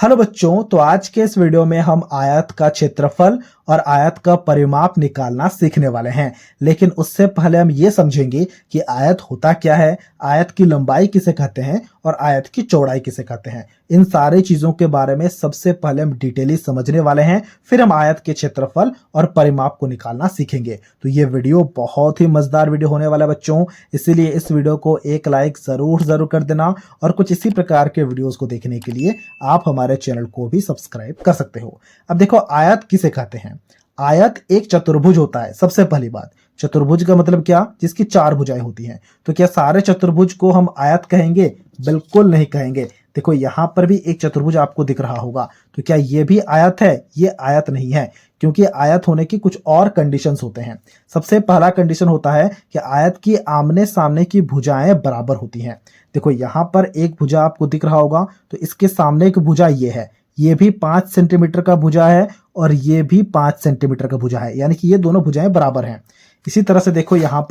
Hello बच्चों, तो आज के इस वीडियो में हम आयत का क्षेत्रफल और आयत का परिमाप निकालना सीखने वाले हैं। लेकिन उससे पहले हम ये समझेंगे कि आयत होता क्या है, आयत की लंबाई किसे कहते हैं और आयत की चौड़ाई किसे कहते हैं। इन सारी चीजों के बारे में सबसे पहले हम डिटेली समझने वाले हैं, फिर हम आयत के क्षेत्रफल और परिमाप को निकालना सीखेंगे। तो ये वीडियो बहुत ही मजेदार वीडियो होने वाला है बच्चों, इसीलिए इस वीडियो को एक लाइक जरूर कर देना और कुछ इसी प्रकार के वीडियोस को देखने के लिए आप हमारे चैनल को भी सब्सक्राइब कर सकते हो। अब देखो, आयत किसे कहते हैं। आयत एक चतुर्भुज होता है। सबसे पहली बात, चतुर्भुज का मतलब क्या, जिसकी चार भुजाएं होती हैं। तो क्या सारे चतुर्भुज को हम आयत कहेंगे? बिल्कुल नहीं कहेंगे। देखो, यहां पर भी एक चतुर्भुज आपको दिख रहा होगा, तो क्या ये भी आयत है? ये आयत नहीं है, क्योंकि आयत होने की कुछ और कंडीशंस होते हैं। सबसे पहला कंडीशन होता है कि आयत की आमने सामने की भुजाएं बराबर होती हैं। देखो, यहां पर एक भुजा आपको दिख रहा होगा, तो इसके सामने एक भुजा ये है, ये भी 5 सेंटीमीटर का भुजा है और ये भी 5 सेंटीमीटर का भुजा है, यानी कि ये दोनों भुजाएं बराबर हैं। इसी तरह से देखो, यहां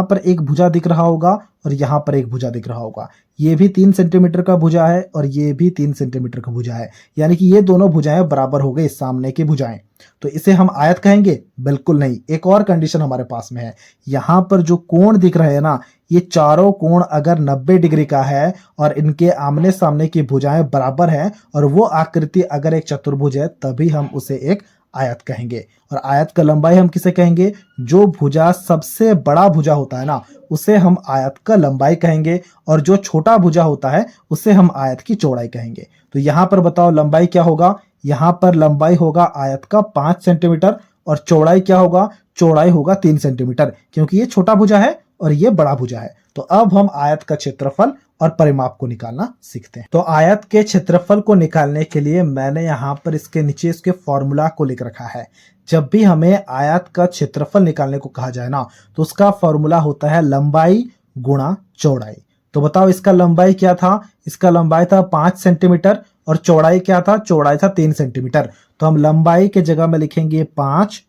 पर एक भुजा दिख रहा होगा और यहां पर एक भुजा दिख रहा होगा। ये भी 3 सेंटीमीटर का भुजा है और ये भी 3 सेंटीमीटर का भुजा है, यानी कि ये दोनों भुजाएं बराबर हो गई, सामने की भुजाएं। तो इसे हम आयत कहेंगे? बिल्कुल नहीं। एक और कंडीशन हमारे पास में है। यहां पर जो कोण दिख रहे हैं ना, ये चारों कोण अगर 90 डिग्री का है और इनके आमने सामने की भुजाएं बराबर हैं और वो आकृति अगर एक चतुर्भुज है, तभी हम उसे एक आयत कहेंगे। और आयत का लंबाई हम किसे कहेंगे? जो भुजा सबसे बड़ा भुजा होता है ना, उसे हम आयत का लंबाई कहेंगे, और जो छोटा भुजा होता है उसे हम आयत की चौड़ाई कहेंगे। तो यहां पर बताओ, लंबाई क्या होगा? यहां पर लंबाई होगा आयत का 5 सेंटीमीटर और चौड़ाई क्या होगा? चौड़ाई होगा 3 सेंटीमीटर, क्योंकि ये छोटा भुजा है और ये बड़ा भुजा है। तो अब हम आयत का क्षेत्रफल और परिमाप को निकालना सीखते हैं। तो आयत के क्षेत्रफल को निकालने के लिए मैंने यहाँ पर इसके नीचे इसके फॉर्मूला को लिख रखा है। जब भी हमें आयत का क्षेत्रफल निकालने को कहा जाए ना, तो उसका फॉर्मूला होता है लंबाई गुणा चौड़ाई। तो बताओ, इसका लंबाई क्या था? इसका लंबाई था 5 सेंटीमीटर और चौड़ाई क्या था? चौड़ाई था 3 सेंटीमीटर। तो हम लंबाई के जगह में लिखेंगे 5,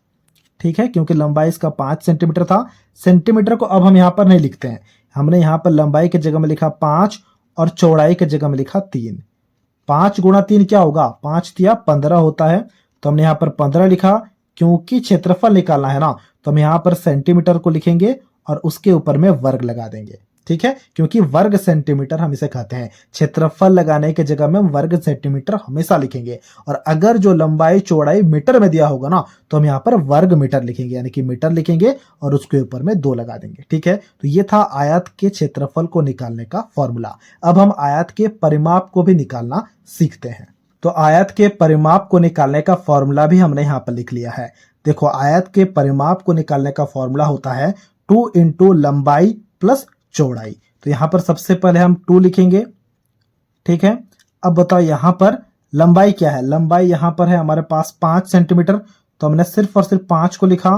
ठीक है, क्योंकि लंबाई इसका 5 सेंटीमीटर था। सेंटीमीटर को अब हम यहां पर नहीं लिखते हैं, हमने यहां पर लंबाई के जगह में लिखा 5 और चौड़ाई के जगह में लिखा 3। 5 गुणा 3 क्या होगा? 5 तिया 15 होता है। तो हमने यहां पर 15 लिखा। क्योंकि क्षेत्रफल निकालना है ना, तो हम यहां पर सेंटीमीटर को लिखेंगे और उसके ऊपर में वर्ग लगा देंगे, ठीक है, क्योंकि वर्ग सेंटीमीटर हम इसे कहते हैं। क्षेत्रफल लगाने के जगह में हम वर्ग सेंटीमीटर हमेशा लिखेंगे। और अगर जो लंबाई चौड़ाई मीटर में दिया होगा ना, तो हम यहाँ पर वर्ग मीटर लिखेंगे, यानी कि मीटर लिखेंगे और उसके ऊपर में 2 लगा देंगे, ठीक है। तो ये था आयत के क्षेत्रफल को निकालने का फॉर्मूला। अब हम आयत के परिमाप को भी निकालना सीखते हैं। तो आयत के परिमाप को निकालने का फॉर्मूला भी हमने यहाँ पर लिख लिया है। देखो, आयत के परिमाप को निकालने का फॉर्मूला होता है 2 इंटू लंबाई प्लस चौड़ाई। तो यहां पर सबसे पहले हम 2 लिखेंगे, ठीक है। अब बताओ, यहां पर लंबाई क्या है? लंबाई यहां पर है हमारे पास 5 सेंटीमीटर, तो हमने सिर्फ और सिर्फ 5 को लिखा।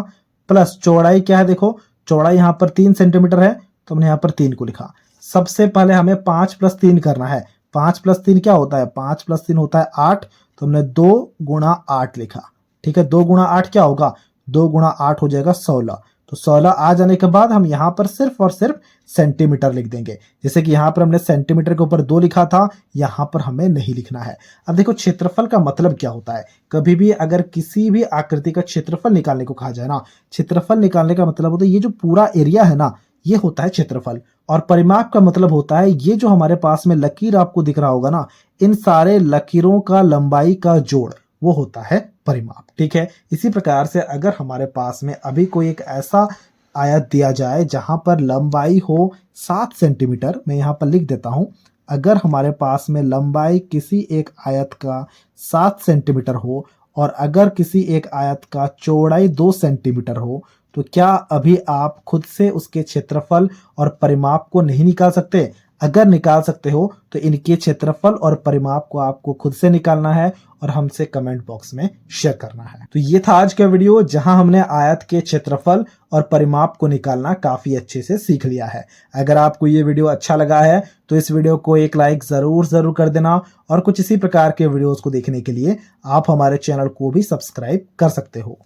प्लस चौड़ाई क्या है? देखो, चौड़ाई यहां पर 3 सेंटीमीटर है, तो हमने यहां पर 3 को लिखा। सबसे पहले हमें 5 प्लस 3 करना है। 5 प्लस 3 क्या होता है? 5 प्लस 3 होता है 8, तो हमने 2 गुणा 8 लिखा, ठीक है। 2 गुणा 8 क्या होगा? 2 गुणा 8 हो जाएगा 16। तो 16 आ जाने के बाद हम यहां पर सिर्फ और सिर्फ सेंटीमीटर लिख देंगे। जैसे कि यहां पर हमने सेंटीमीटर के ऊपर 2 लिखा था, यहां पर हमें नहीं लिखना है। अब देखो, क्षेत्रफल का मतलब क्या होता है। कभी भी अगर किसी भी आकृति का क्षेत्रफल निकालने को कहा जाए ना, क्षेत्रफल निकालने का मतलब होता है ये जो पूरा एरिया है ना, ये होता है क्षेत्रफल। और परिमाप का मतलब होता है ये जो हमारे पास में लकीर आपको दिख रहा होगा ना, इन सारे लकीरों का लंबाई का जोड़, वो होता है परिमाप, ठीक है। इसी प्रकार से अगर हमारे पास में अभी कोई एक ऐसा आयत दिया जाए जहां पर लंबाई हो 7 सेंटीमीटर, मैं यहां पर लिख देता हूं, अगर हमारे पास में लंबाई किसी एक आयत का 7 सेंटीमीटर हो और अगर किसी एक आयत का चौड़ाई 2 सेंटीमीटर हो, तो क्या अभी आप खुद से उसके क्षेत्रफल और परिमाप को नहीं निकाल सकते? अगर निकाल सकते हो तो इनके क्षेत्रफल और परिमाप को आपको खुद से निकालना है और हमसे कमेंट बॉक्स में शेयर करना है। तो ये था आज का वीडियो, जहां हमने आयत के क्षेत्रफल और परिमाप को निकालना काफी अच्छे से सीख लिया है। अगर आपको ये वीडियो अच्छा लगा है तो इस वीडियो को एक लाइक जरूर कर देना, और कुछ इसी प्रकार के वीडियोस को देखने के लिए आप हमारे चैनल को भी सब्सक्राइब कर सकते हो।